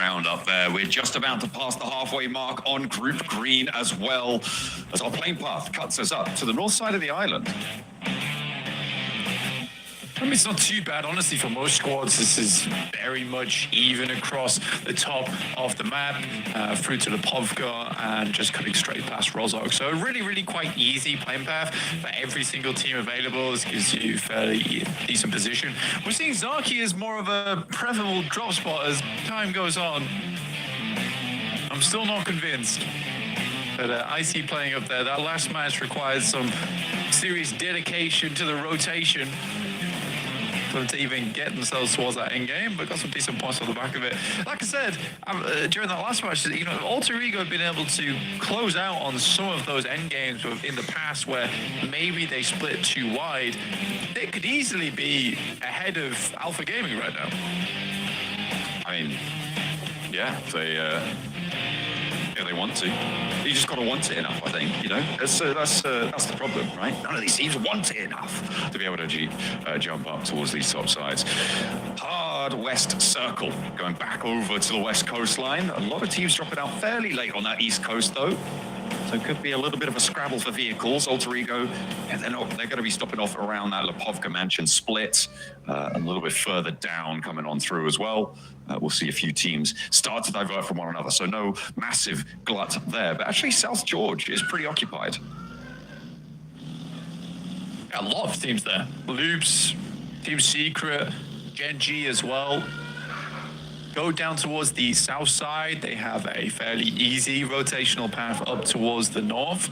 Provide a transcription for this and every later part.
round up there. We're just about to pass the halfway mark on Group Green as well, as our plane path cuts us up to the north side of the island. I mean, it's not too bad, honestly, for most squads. This is very much even across the top of the map, through to the Povka, and just cutting straight past Rozok. So really, really quite easy playing path for every single team available. This gives you fairly decent position. We're seeing Zaki as more of a preferable drop spot as time goes on. I'm still not convinced. But I see playing up there. That last match requires some serious dedication to the rotation for them to even get themselves towards that end game, but got some decent points on the back of it. Like I said, during that last match, you know, Alter Ego have been able to close out on some of those end games in the past where maybe they split too wide. They could easily be ahead of Alpha Gaming right now. I mean, yeah, they want to. You just got to want it enough, I think. You know, that's the problem, right? None of these teams want it enough to be able to jump up towards these top sides. Hard west circle going back over to the west coastline. A lot of teams dropping out fairly late on that east coast, though. So it could be a little bit of a scrabble for vehicles. Alter Ego, and they're going to be stopping off around that Lipovka mansion split, a little bit further down coming on through as well. We'll see a few teams start to divert from one another, so no massive glut there. But actually, South George is pretty occupied. A lot of teams there. Loops, Team Secret, Gen G as well. Go down towards the south side. They have a fairly easy rotational path up towards the north.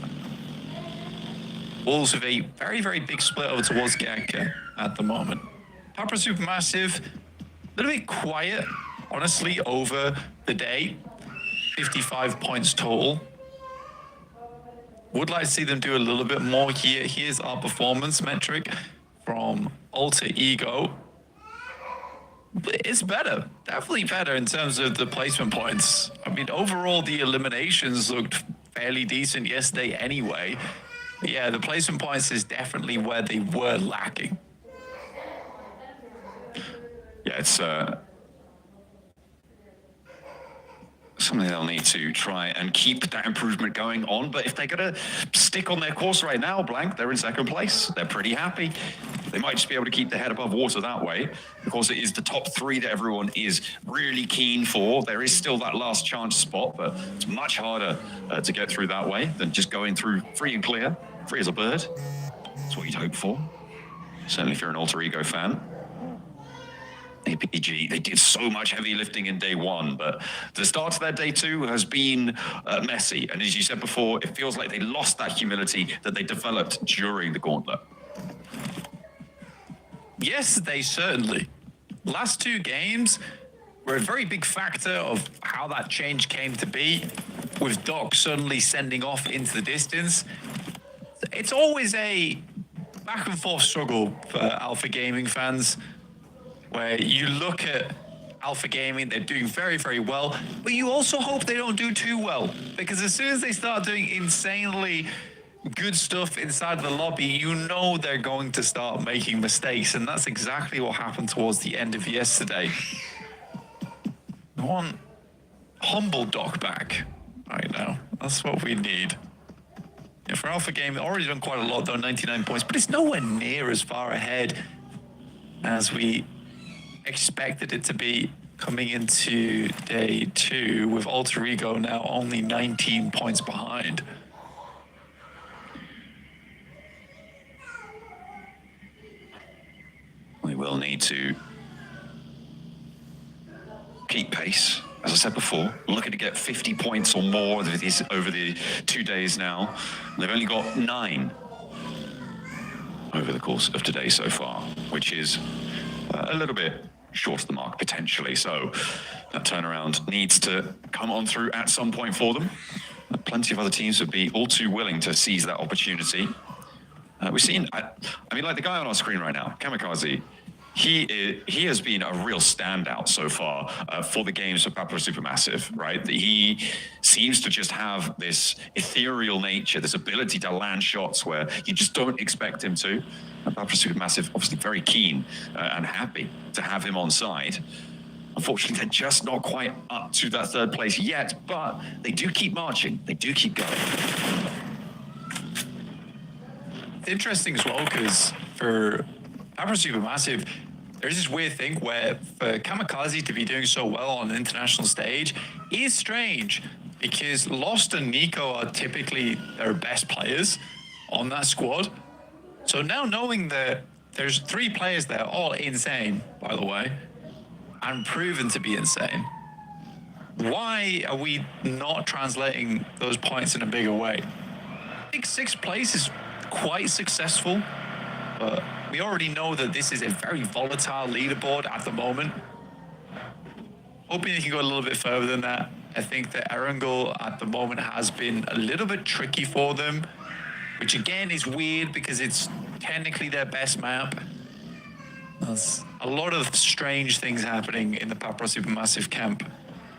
Wolves with a very, very big split over towards Geka at the moment. Papa Supermassive, a little bit quiet, honestly, over the day. 55 points total. Would like to see them do a little bit more here. Here's our performance metric from Alter Ego. It's better, definitely better in terms of the placement points. I mean, overall, the eliminations looked fairly decent yesterday anyway. But yeah, the placement points is definitely where they were lacking. Yeah, it's something they'll need to try and keep that improvement going on. But if they're going to stick on their course right now, Blank, they're in second place. They're pretty happy. They might just be able to keep their head above water that way. Of course, it is the top three that everyone is really keen for. There is still that last chance spot, but it's much harder to get through that way than just going through free and clear, free as a bird. That's what you'd hope for. Certainly if you're an Alter Ego fan. APG, they did so much heavy lifting in day one, but the start of their day two has been messy. And as you said before, it feels like they lost that humility that they developed during the gauntlet. Yes, they certainly. Last two games were a very big factor of how that change came to be, with Doc suddenly sending off into the distance. It's always a back and forth struggle for Alpha Gaming fans, where you look at Alpha Gaming, they're doing very, very well, but you also hope they don't do too well, because as soon as they start doing insanely good stuff inside the lobby, you know they're going to start making mistakes, and that's exactly what happened towards the end of yesterday. One humble Doc back right now. That's what we need. Yeah, for Alpha Gaming, already done quite a lot though, 99 points, but it's nowhere near as far ahead as we expected it to be coming into day two, with Alter Ego now only 19 points behind. We will need to keep pace. As I said before, looking to get 50 points or more over the 2 days now. They've only got 9 over the course of today so far, which is a little bit short of the mark potentially. So that turnaround needs to come on through at some point for them. Plenty of other teams would be all too willing to seize that opportunity. We've seen, I mean, like the guy on our screen right now, Kamikaze, he has been a real standout so far for the games of Papa Supermassive, right? He seems to just have this ethereal nature, this ability to land shots where you just don't expect him to. And Papa Supermassive obviously very keen and happy to have him on side. Unfortunately, they're just not quite up to that third place yet, but they do keep marching. They do keep going. It's interesting as well because for Papa Supermassive, there's this weird thing where for Kamikaze to be doing so well on an international stage is strange because Lost and Nico are typically their best players on that squad. So now knowing that there's 3 players there, all insane, by the way, and proven to be insane, why are we not translating those points in a bigger way? I think 6th place is quite successful, but we already know that this is a very volatile leaderboard at the moment. Hoping they can go a little bit further than that. I think that Erangel at the moment has been a little bit tricky for them, which again is weird because it's technically their best map. There's a lot of strange things happening in the Papra Supermassive camp.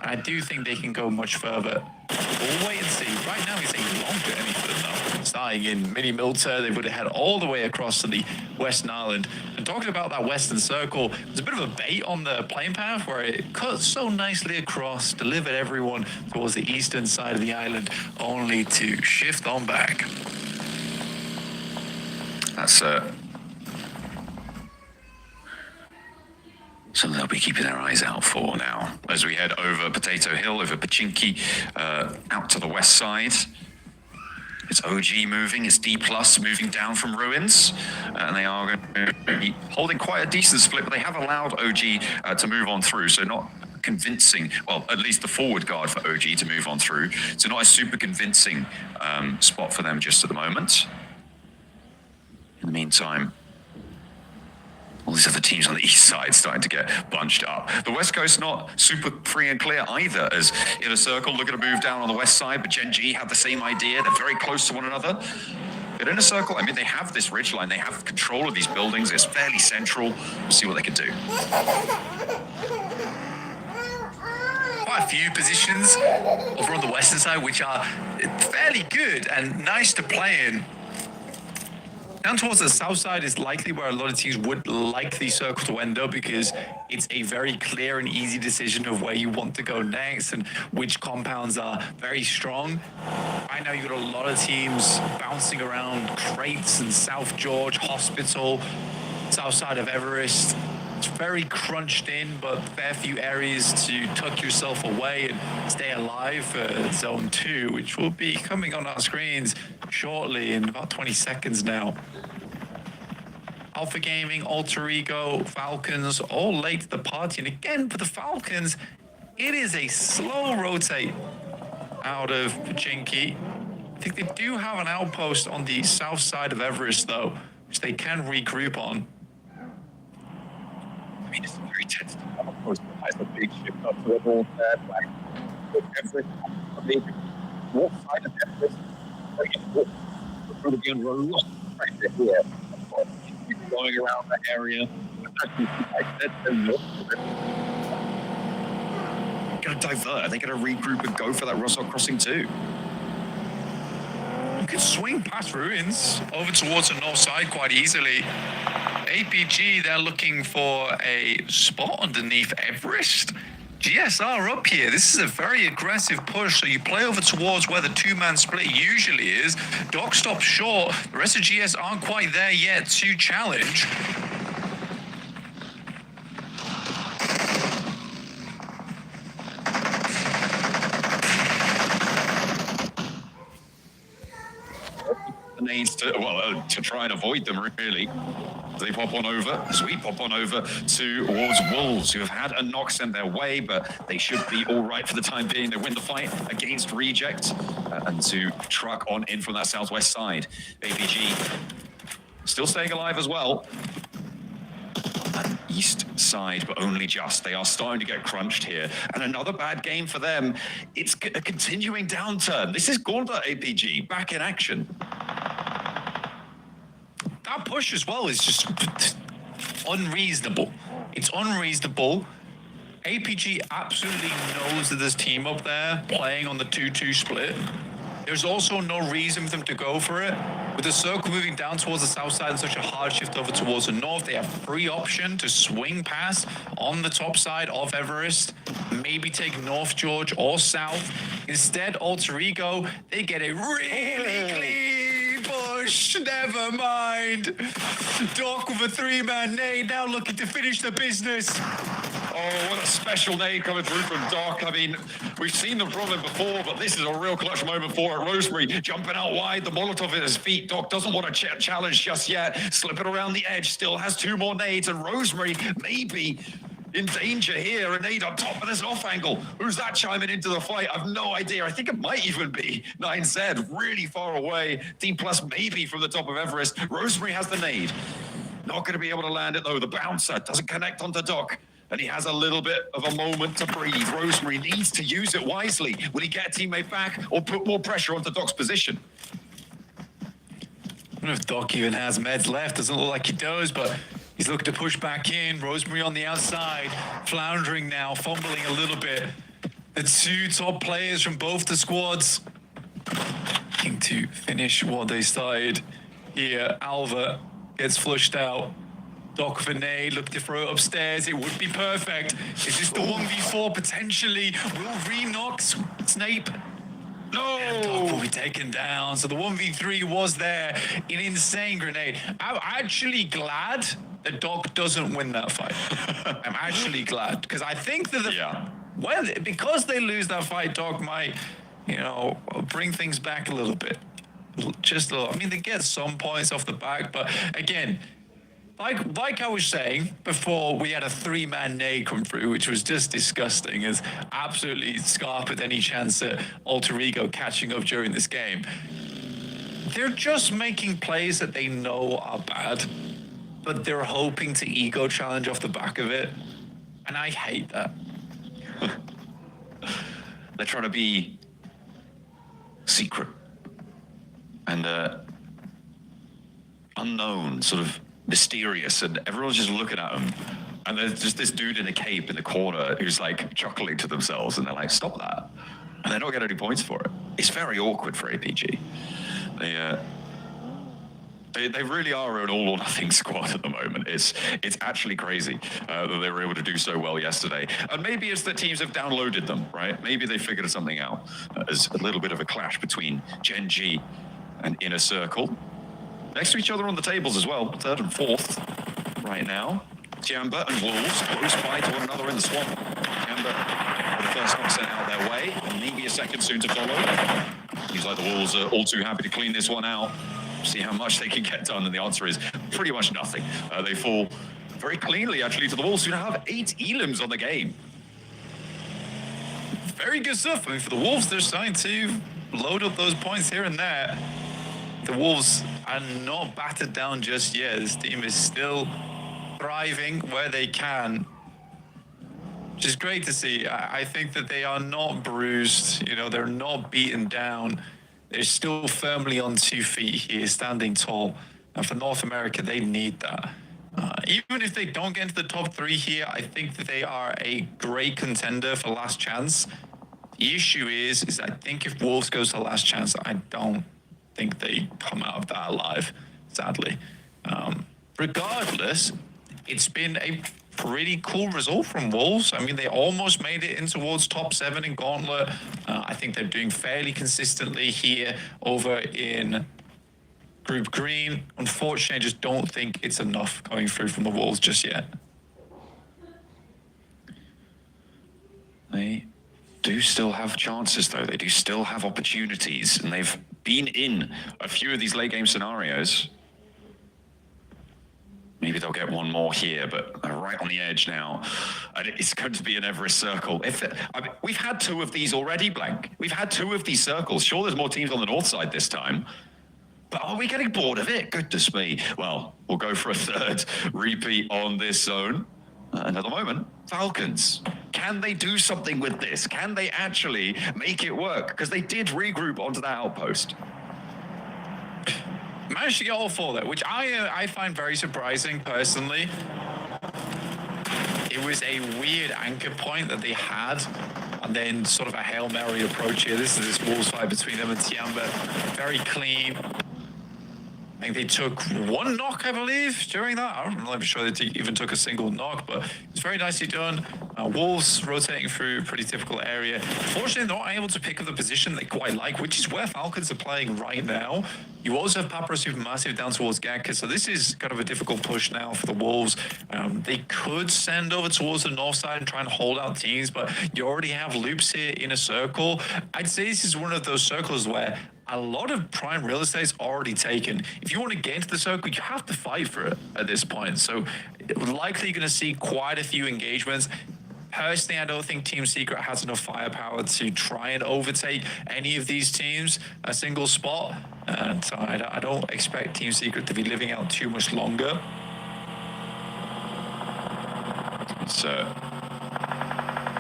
And I do think they can go much further. We'll wait and see. Right now it's a long journey for them though. Starting in Mini Milta, they would have head all the way across to the Western Island. And talking about that Western Circle, there's a bit of a bait on the plane path where it cuts so nicely across, delivered everyone towards the eastern side of the island, only to shift on back. That's something they'll be keeping their eyes out for now. As we head over Potato Hill, over Pachinki, out to the west side. It's OG moving, it's D+ moving down from Ruins, and they are going to be holding quite a decent split, but they have allowed OG to move on through, so not convincing, well, at least the forward guard for OG to move on through, so not a super convincing spot for them just at the moment. In the meantime, all these other teams on the east side starting to get bunched up. The west coast not super free and clear either, as Inner Circle looking to move down on the west side, but Gen G have the same idea. They're very close to one another. But Inner Circle, I mean, they have this ridge line. They have control of these buildings. It's fairly central. We'll see what they can do. Quite a few positions over on the western side, which are fairly good and nice to play in. Down towards the south side is likely where a lot of teams would like the circle to end up because it's a very clear and easy decision of where you want to go next and which compounds are very strong. Right now you've got a lot of teams bouncing around Crates and South George, Hospital, south side of Everest. It's very crunched in, but fair few areas to tuck yourself away and stay alive for Zone 2, which will be coming on our screens shortly in about 20 seconds now. Alpha Gaming, Alter Ego, Falcons, all late to the party. And again, for the Falcons, it is a slow rotate out of Pachinki. I think they do have an outpost on the south side of Everest, though, which they can regroup on. I mean, it's very tense. Outpost has a big shift up to the north there. Like, Everest, I mean, what side of Everest? We're probably going to run a lot of pressure here. Going around that area. Actually, I said Going to divert. Are they going to regroup and go for that Rossok crossing too? You could swing past Ruins over towards the north side quite easily. APG, they're looking for a spot underneath Everest. GSR up here. This is a very aggressive push, so you play over towards where the two-man split usually is. Doc stops short. The rest of GS aren't quite there yet to challenge. Needs to, well, to try and avoid them, really. They pop on over, as we pop on over towards Wolves, who have had a knock sent their way, but they should be all right for the time being. They win the fight against Reject, and to truck on in from that southwest side. APG still staying alive as well. East side, but only just. They are starting to get crunched here. And another bad game for them. It's a continuing downturn. This is Gauntlet APG back in action. That push as well is just unreasonable. It's unreasonable. APG absolutely knows that there's team up there playing on the 2-2 split. There's also no reason for them to go for it With the circle moving down towards the south side and such a hard shift over towards the north, they have free option to swing past on the top side of Everest, maybe take North George or south. Instead, Alter Ego, they get a really clean push. Never mind. Doc with a three-man nade, now looking to finish the business. Oh, what a special nade coming through from Doc. I mean, we've seen them from him before, but this is a real clutch moment for it. Rosemary jumping out wide, the Molotov at his feet. Doc doesn't want to challenge just yet. Slipping around the edge, still has 2 more nades, and Rosemary maybe in danger here. A nade up top, but there's an off angle. Who's that chiming into the fight? I've no idea. I think it might even be 9Z, really far away. D plus maybe from the top of Everest. Rosemary has the nade. Not going to be able to land it though. The bouncer doesn't connect onto Doc. And he has a little bit of a moment to breathe. Rosemary needs to use it wisely. Will he get a teammate back or put more pressure onto Doc's position? I don't know if Doc even has meds left. Doesn't look like he does, but he's looking to push back in. Rosemary on the outside, floundering now, fumbling a little bit. The 2 top players from both the squads looking to finish what they started here. Alva gets flushed out. Doc with a nade, look to throw it upstairs. It would be perfect. Is this the 1v4 potentially? Will re-knock Snape? No! And Doc will be taken down. So the 1v3 was there. An insane grenade. I'm actually glad that Doc doesn't win that fight. I'm actually glad. Because I think that because they lose that fight, Doc might, bring things back a little bit. Just a little. I mean, they get some points off the back, but again, like I was saying before, we had a 3-man nade come through, which was just disgusting. It's absolutely scarped any chance at Alter Ego catching up during this game. They're just making plays that they know are bad, but they're hoping to ego challenge off the back of it. And I hate that. They're trying to be secret and unknown, sort of mysterious, and everyone's just looking at them, and there's just this dude in a cape in the corner who's like chuckling to themselves, and they're like, stop that, and they're not getting any points for it. It's very awkward for APG. They really are an all or nothing squad at the moment. It's actually crazy that they were able to do so well yesterday. And maybe it's that teams have downloaded them, right? Maybe they figured something out. There's a little bit of a clash between Gen G and Inner Circle. Next to each other on the tables as well, 3rd and 4th right now. Tiamba and Wolves close by to one another in the swamp. Tiamba with the first knock sent out their way, and maybe a second soon to follow. Seems like the Wolves are all too happy to clean this one out, see how much they can get done, and the answer is pretty much nothing. They fall very cleanly, actually, to the Wolves, who now have 8 elims on the game. Very good stuff. I mean, for the Wolves, they're starting to load up those points here and there. The Wolves are not battered down just yet. This team is still thriving where they can, which is great to see. I think that they are not bruised. They're not beaten down. They're still firmly on 2 feet here, standing tall. And for North America, they need that. Even if they don't get into the top 3 here, I think that they are a great contender for last chance. The issue is I think if Wolves goes to last chance, I don't think they come out of that alive, sadly. Regardless, it's been a pretty cool result from Wolves. I mean, they almost made it in towards top 7 in Gauntlet. I think they're doing fairly consistently here over in Group Green. Unfortunately, I just don't think it's enough going through from the Wolves just yet. They do still have chances, though. They do still have opportunities, and they've been in a few of these late game scenarios. Maybe they'll get one more here, but they're right on the edge now. And it's going to be an Everest circle. We've had 2 of these already, Blank. We've had 2 of these circles. Sure, there's more teams on the north side this time, but are we getting bored of it? Goodness me. Well, we'll go for a 3rd repeat on this zone. And at the moment, Falcons. Can they do something with this? Can they actually make it work? Because they did regroup onto that outpost. Managed to get all 4 there, which I find very surprising personally. It was a weird anchor point that they had, and then sort of a Hail Mary approach here. This is this Wolves fight between them and Tiamba. Very clean. I think they took one knock, I believe, during that. I'm not even sure they even took a single knock, but it's very nicely done. Wolves rotating through a pretty difficult area. Fortunately, they're not able to pick up the position they quite like, which is where Falcons are playing right now. You also have Papara Supermassive down towards Gakka, so this is kind of a difficult push now for the Wolves. They could send over towards the north side and try and hold out teams, but you already have loops here in a circle. I'd say this is one of those circles where a lot of prime real estate is already taken. If you want to get into the circle, you have to fight for it at this point. So likely going to see quite a few engagements. Personally, I don't think Team Secret has enough firepower to try and overtake any of these teams a single spot. And so I don't expect Team Secret to be living out too much longer. It's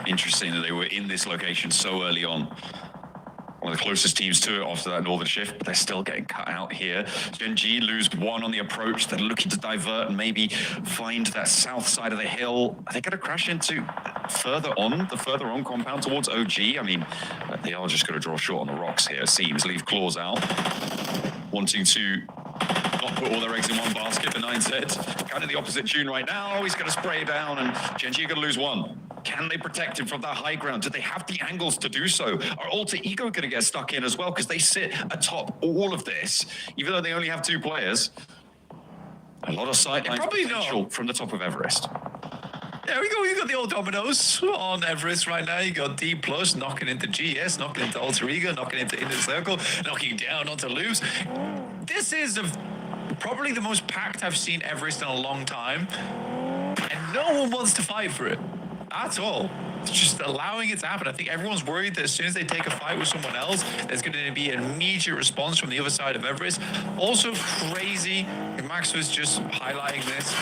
interesting that they were in this location so early on. One of the closest teams to it after that northern shift, but they're still getting cut out here. Gen G lose one on the approach. They're looking to divert and maybe find that south side of the hill. Are they going to crash into the further on compound towards OG? I mean, they are just going to draw short on the rocks here, it seems. Leave claws out. Wanting to not put all their eggs in one basket, but 9 said, kind of the opposite tune right now. He's going to spray down, and Gen G are going to lose one. Can they protect him from that high ground? Do they have the angles to do so? Are Alter Ego going to get stuck in as well? Because they sit atop all of this, even though they only have 2 players. A lot of sightline potential from the top of Everest. There we go. You got the old dominoes on Everest right now. You got D plus knocking into GS, knocking into Alter Ego, knocking into Inner Circle, knocking down onto Loops. This is probably the most packed I've seen Everest in a long time, and no one wants to fight for it at all. It's just allowing it to happen. I think everyone's worried that as soon as they take a fight with someone else, there's going to be an immediate response from the other side of Everest. Also crazy, Max was just highlighting this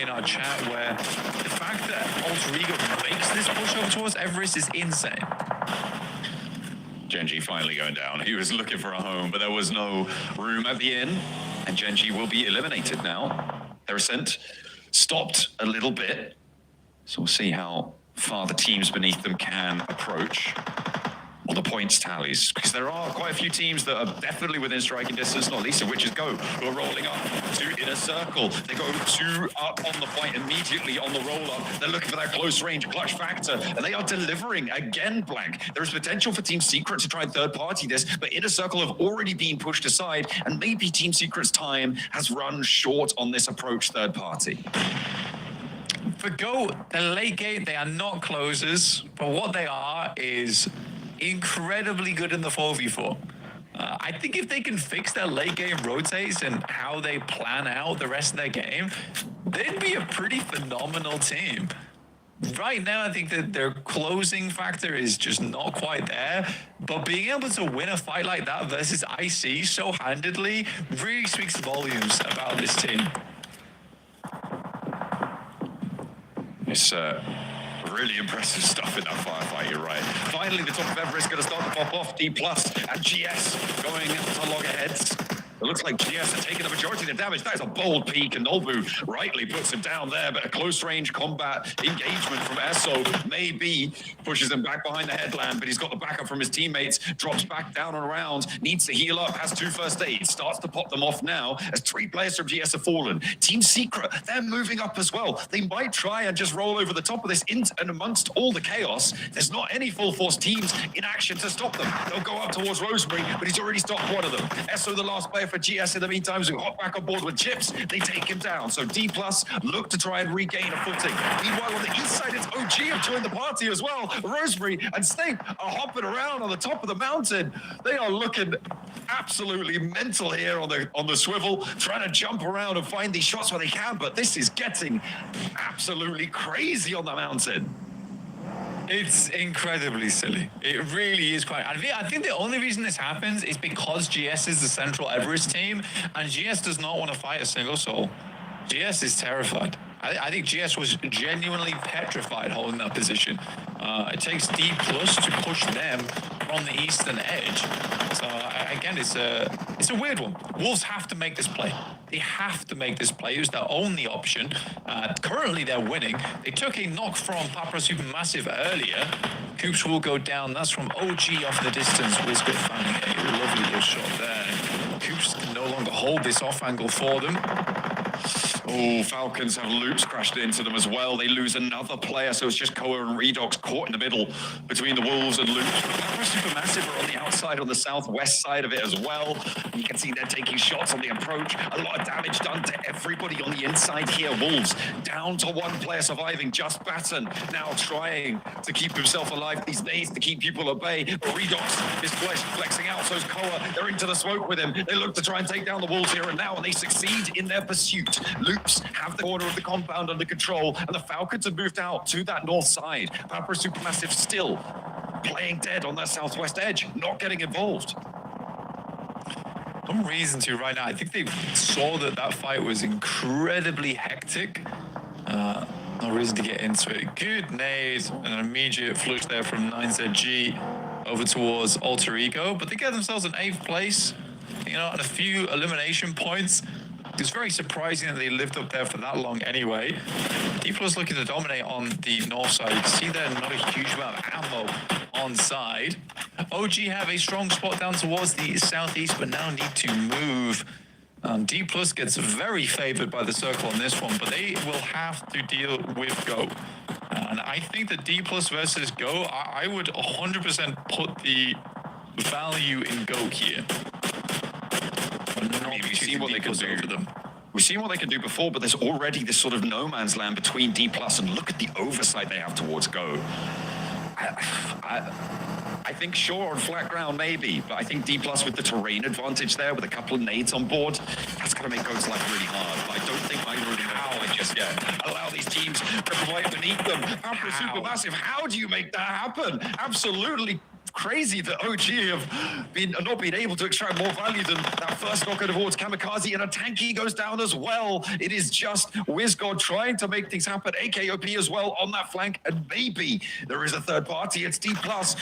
in our chat, where the fact that Alter Ego makes this push over towards Everest is insane. Gen G finally going down. He was looking for a home, but there was no room at the inn, and Gen G will be eliminated now. Their ascent stopped a little bit, so we'll see how far the teams beneath them can approach on the points tallies, because there are quite a few teams that are definitely within striking distance, not least of which is Go, who are rolling up to Inner Circle. They go 2 up on the point immediately on the roll-up. They're looking for that close range clutch factor, and they are delivering again, Blank. There is potential for Team Secret to try and third-party this, but Inner Circle have already been pushed aside, and maybe Team Secret's time has run short on this approach third-party. For Go, the late game, they are not closers, but what they are is incredibly good in the 4v4. I think if they can fix their late game rotates and how they plan out the rest of their game, they'd be a pretty phenomenal team. Right now, I think that their closing factor is just not quite there, but being able to win a fight like that versus IC so handedly really speaks volumes about this team. It's really impressive stuff in that firefight, you're right. Finally, the top of Everest going to start to pop off. D plus and GS going to loggerheads. It looks like GS are taking the majority of the damage. That is a bold peak, and Nolbu rightly puts him down there, but a close-range combat engagement from Esso maybe pushes him back behind the headland, but he's got the backup from his teammates, drops back down and around, needs to heal up, has 2 first aids, starts to pop them off now as 3 players from GS have fallen. Team Secret, they're moving up as well. They might try and just roll over the top of this, and amongst all the chaos, there's not any full-force teams in action to stop them. They'll go up towards Rosemary, but he's already stopped one of them. Esso, the last player for GS in the meantime, who hop back on board with Chips, they take him down. So D plus look to try and regain a footing. Meanwhile, on the east side, it's OG have joined the party as well. Rosemary and Snape are hopping around on the top of the mountain. They are looking absolutely mental here on the swivel, trying to jump around and find these shots where they can, but this is getting absolutely crazy on the mountain. It's incredibly silly. It really is quite. I think the only reason this happens is because GS is the Central Everest team, and GS does not want to fight a single soul. GS is terrified. I think GS was genuinely petrified holding that position. It takes D plus to push them from the eastern edge. So again, it's a weird one. Wolves have to make this play. They have to make this play. It was their only option. Currently, they're winning. They took a knock from Papara Supermassive earlier. Coops will go down. That's from OG off the distance. Wizkid finding a lovely little shot there. Coops can no longer hold this off angle for them. Oh, Falcons have loops crashed into them as well. They lose another player, so it's just Koa and Redox caught in the middle between the Wolves and loops. Supermassive are on the outside, on the southwest side of it as well. And you can see they're taking shots on the approach. A lot of damage done to everybody on the inside here. Wolves down to one player surviving, just Batten, now trying to keep himself alive these days to keep people at bay. But Redox is flexing out, so is Koa. They're into the smoke with him. They look to try and take down the Wolves here and now, and they succeed in their pursuit. Loops have the corner of the compound under control, and the Falcons have moved out to that north side. Papa Supermassive still playing dead on that southwest edge, not getting involved. No reason to right now. I think they saw that that fight was incredibly hectic. No reason to get into it. Good nade and an immediate flush there from 9ZG over towards Alter Ego, but they get themselves an 8th place, you know, and a few elimination points. It's very surprising that they lived up there for that long anyway. D+ looking to dominate on the north side. You can see there not a huge amount of ammo on side. OG have a strong spot down towards the southeast, but now need to move. D+ gets very favored by the circle on this one, but they will have to deal with Go. And I think that D+ versus Go, I would 100% put the value in Go here. We've seen what they can do over them. We've seen what they can do before, but there's already this sort of no man's land between D+, and look at the oversight they have towards Go. I think sure, on flat ground maybe, but I think D+ with the terrain advantage there, with a couple of nades on board, that's going to make Go's life really hard. But I don't think either of them have just yet allow these teams to fight beneath them. After Supermassive, how do you make that happen? Absolutely crazy that OG have not been able to extract more value than that first knocker towards Kamikaze, and a tanky goes down as well. It is just WizGod trying to make things happen. AKOP as well on that flank, and maybe there is a third party. It's D+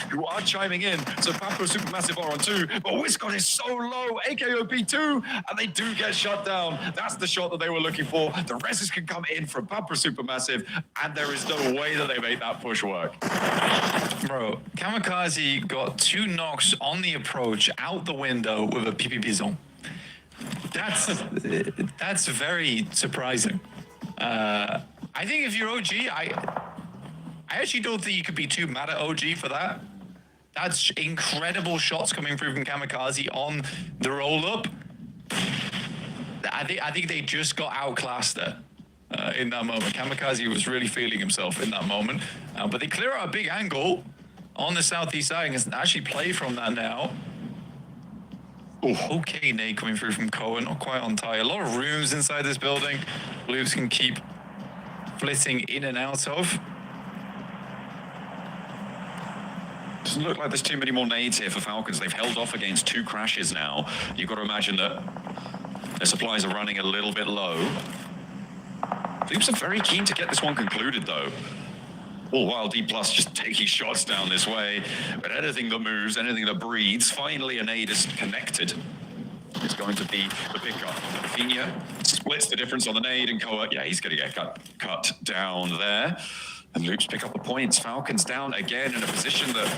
who are chiming in, so Pampo Supermassive are on 2, but WizGod is so low. AKOP 2, and they do get shut down. That's the shot that they were looking for. The reses can come in from Pampo Supermassive, and there is no way that they make that push work. Bro, Kamikaze got 2 knocks on the approach out the window with a PPP zone. That's very surprising. I think if you're OG, I actually don't think you could be too mad at OG for that. That's incredible shots coming through from Kamikaze on the roll up. I think they just got outclassed there. In that moment, Kamikaze was really feeling himself in that moment, but they clear out a big angle on the southeast side and can actually play from that now. Okay, nade coming through from Cohen, not quite on tie. A lot of rooms inside this building. Blues can keep flitting in and out of. Doesn't look like there's too many more nades here for Falcons. They've held off against 2 crashes now. You've got to imagine that their supplies are running a little bit low. Loops are very keen to get this one concluded, though. All while D+ just taking shots down this way. But anything that moves, anything that breathes, finally a nade is connected. It's going to be the pickup. Fina splits the difference on the nade, and Koa, yeah, he's going to get cut down there. And Loops pick up the points. Falcons down again in a position that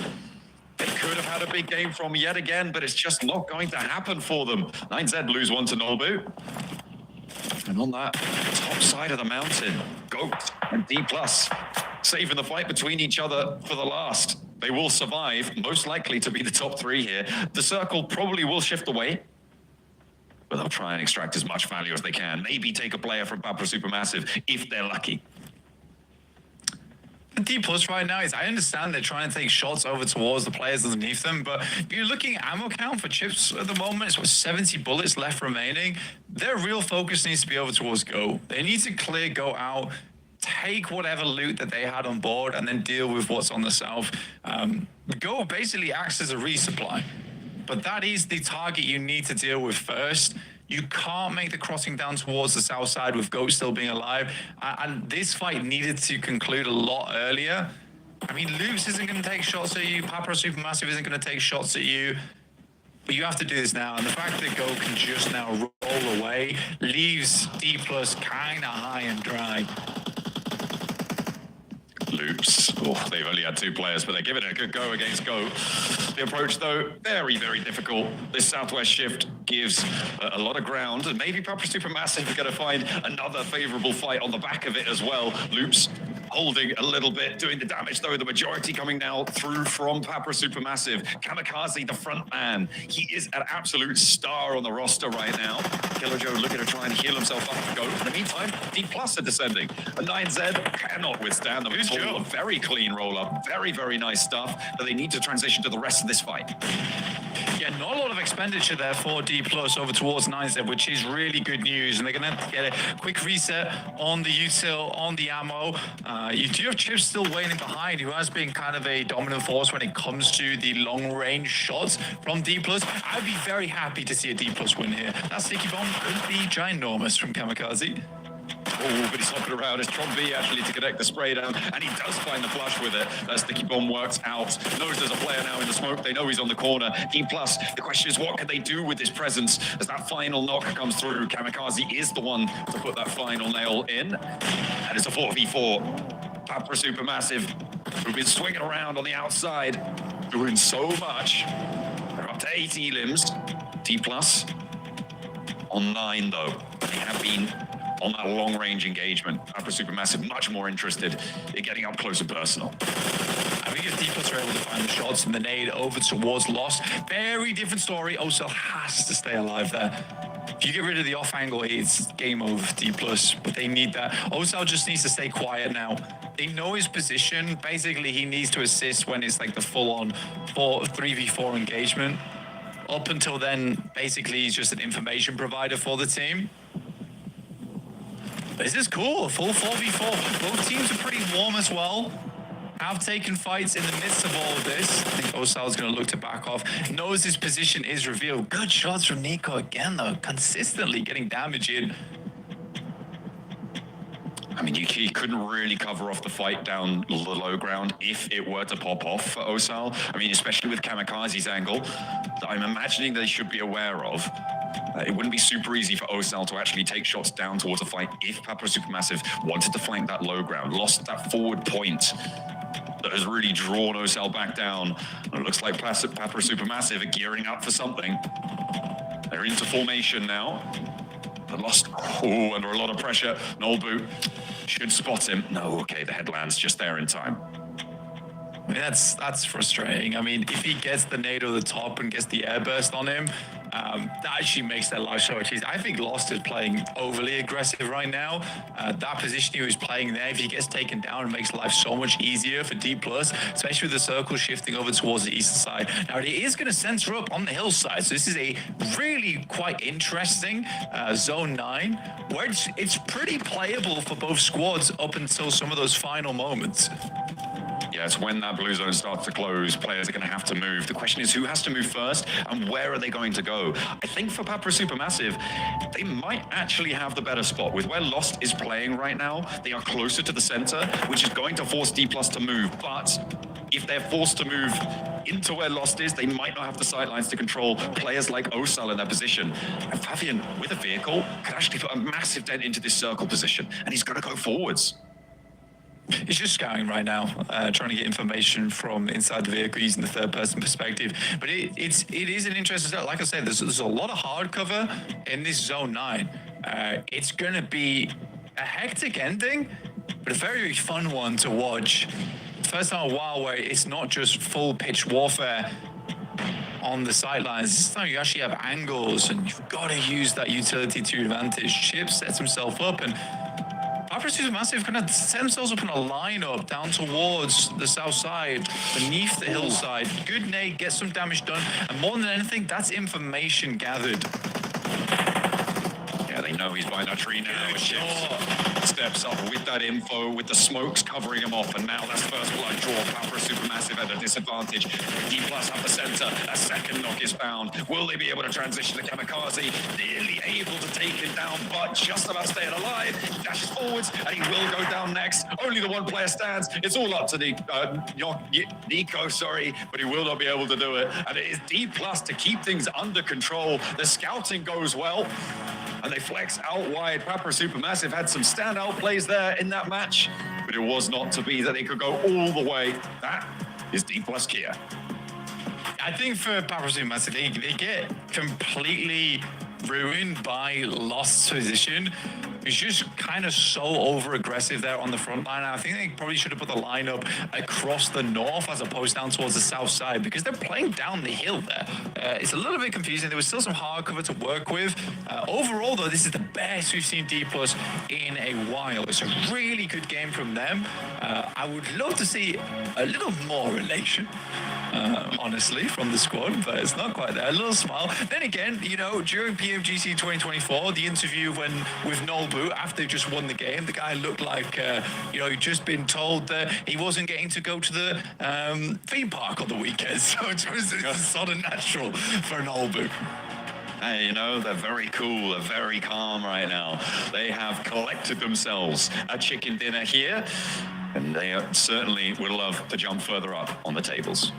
they could have had a big game from yet again, but it's just not going to happen for them. 9Z lose 1 to Nolbu. And on that top side of the mountain, Goat and D+ saving the fight between each other for the last. They will survive, most likely to be the top 3 here. The circle probably will shift away, but they'll try and extract as much value as they can. Maybe take a player from Papa Supermassive if they're lucky. The D+ right now is, I understand they're trying to take shots over towards the players underneath them, but if you're looking at ammo count for chips at the moment, it's what, 70 bullets left remaining. Their real focus needs to be over towards Go. They need to clear Go out, take whatever loot that they had on board, and then deal with what's on the south. Go basically acts as a resupply, but that is the target you need to deal with first. You can't make the crossing down towards the south side with Goat still being alive. And this fight needed to conclude a lot earlier. I mean, Loops isn't going to take shots at you. Papa Supermassive isn't going to take shots at you. But you have to do this now. And the fact that Go can just now roll away leaves D+ kind of high and dry. Loops. Oh, they've only had 2 players, but they're giving it a good go against Go. The approach, though, very, very difficult. This southwest shift gives a lot of ground, and maybe Papa Supermassive are going to find another favorable fight on the back of it as well. Loops holding a little bit, doing the damage, though. The majority coming now through from Papa Supermassive. Kamikaze, the front man. He is an absolute star on the roster right now. Killer Joe looking to try and heal himself up to Go. In the meantime, D+ are descending. A 9Z cannot withstand them. It's all a very clean roll-up. Very, very nice stuff. But they need to transition to the rest of this fight. Yeah, not a lot of expenditure there for D+ over towards 9Z, which is really good news. And they're going to get a quick reset on the util, on the ammo. You do have Chips still waiting behind, who has been kind of a dominant force when it comes to the long-range shots from D+. I'd be very happy to see a D+ win here. That sticky bomb could be ginormous from Kamikaze. Oh, but he's hopping around. It's Tron B actually to connect the spray down, and he does find the flush with it. That sticky bomb works out. Knows there's a player now in the smoke. They know he's on the corner. D+, the question is, what can they do with this presence as that final knock comes through? Kamikaze is the one to put that final nail in, and it's a 4v4. Papa Supermassive, who've been swinging around on the outside, doing so much. They're up to 8 elims. D+ on 9, though. They have been on that long-range engagement. Papa Supermassive much more interested in getting up close and personal. I think if D+ are able to find the shots and the nade over towards Lost, very different story. Osel has to stay alive there. If you get rid of the off angle, it's game over for D+, but they need that. Osel just needs to stay quiet now. They know his position. Basically, he needs to assist when it's like the full-on 3v4 engagement. Up until then, basically, he's just an information provider for the team. This is cool, a full 4v4. Both teams are pretty warm as well. Have taken fights in the midst of all of this. I think Osal's going to look to back off. Knows his position is revealed. Good shots from Nico again, though. Consistently getting damage in. I mean, he couldn't really cover off the fight down the low ground if it were to pop off for Osal. I mean, especially with Kamikaze's angle, that I'm imagining they should be aware of. It wouldn't be super easy for Osal to actually take shots down towards a fight if Papa Supermassive wanted to flank that low ground, lost that forward point that has really drawn Osal back down. And it looks like Papa Supermassive are gearing up for something. They're into formation now. But Lost, under a lot of pressure. Nolbu should spot him. No, okay, the headland's just there in time. I mean, that's frustrating. I mean, if he gets the nade over the top and gets the airburst on him, that actually makes their life so much easier. I think Lost is playing overly aggressive right now. That position he was playing there, if he gets taken down, it makes life so much easier for D+, especially with the circle shifting over towards the eastern side. Now, it is going to center up on the hillside, so this is a really quite interesting Zone 9, where it's pretty playable for both squads up until some of those final moments. Yeah, it's when that blue zone starts to close, players are going to have to move. The question is, who has to move first, and where are they going to go? I think for Papa Supermassive, they might actually have the better spot. With where Lost is playing right now, they are closer to the center, which is going to force D+ to move. But if they're forced to move into where Lost is, they might not have the sightlines to control players like Osal in their position. And Fabian, with a vehicle, could actually put a massive dent into this circle position, and he's going to go forwards. He's just scouting right now, trying to get information from inside the vehicle using the third-person perspective. But it is an interesting zone. Like I said, there's a lot of hard cover in this Zone 9. It's going to be a hectic ending, but a very, very fun one to watch. First time in a while where it's not just full pitch warfare on the sidelines. This time you actually have angles, and you've got to use that utility to your advantage. Chip sets himself up, and Papa Supermassive kind of set themselves up in a lineup down towards the south side, beneath the hillside. Good nade, get some damage done, and more than anything, that's information gathered. Yeah, they know he's behind that tree now. Steps up with that info, with the smokes covering him off, and now that's first blood draw. Papa Supermassive at a disadvantage. D+ up the center. A second knock is found. Will they be able to transition to Kamikaze? Nearly able to take him down, but just about staying alive. He dashes forwards, and he will go down next. Only the one player stands. It's all up to Nico, but he will not be able to do it. And it is D+ to keep things under control. The scouting goes well. and they flex out wide. Papa Supermassive had some standout plays there in that match, but it was not to be that they could go all the way. That is D plus Kia. I think for Papa Supermassive, they get completely ruined by lost position. It's just kind of so over-aggressive there on the front line. I think they probably should have put the lineup across the north as opposed down towards the south side, because they're playing down the hill there. It's a little bit confusing. There was still some hard cover to work with. Overall, though, this is the best we've seen D+ in a while. It's a really good game from them. I would love to see a little more relation, honestly, from the squad, but it's not quite there. A little smile. Then again, you know, during PUBG 2024, the interview with Nolbu after they just won the game, the guy looked like, you know, he'd just been told that he wasn't getting to go to the theme park on the weekend. So it's sort of natural for Nolbu. Hey, you know, they're very cool, they're very calm right now. They have collected themselves a chicken dinner here, and they certainly would love to jump further up on the tables.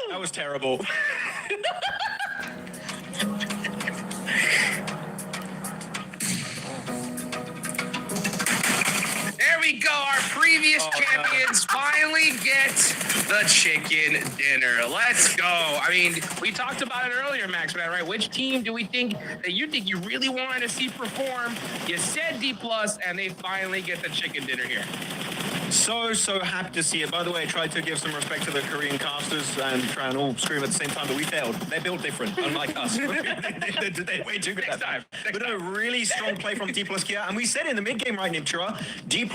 That was terrible. There we go. Our previous champions finally get the chicken dinner. Let's go. I mean, we talked about it earlier, Max, right? Which team do we think that you really wanted to see perform? You said D+, and they finally get the chicken dinner here. So happy to see it. By the way, I tried to give some respect to the Korean casters and try and all scream at the same time, but we failed. They're built different, unlike us. They're way too good at that. But a really strong play from D+ Kia. And we said in the mid-game, right, Nipchira, D+,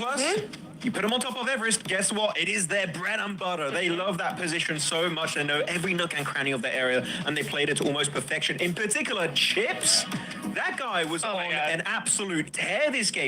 you put them on top of Everest, guess what? It is their bread and butter. They love that position so much. They know every nook and cranny of the area, and they played it to almost perfection. In particular, Chips, that guy was on an absolute tear this game.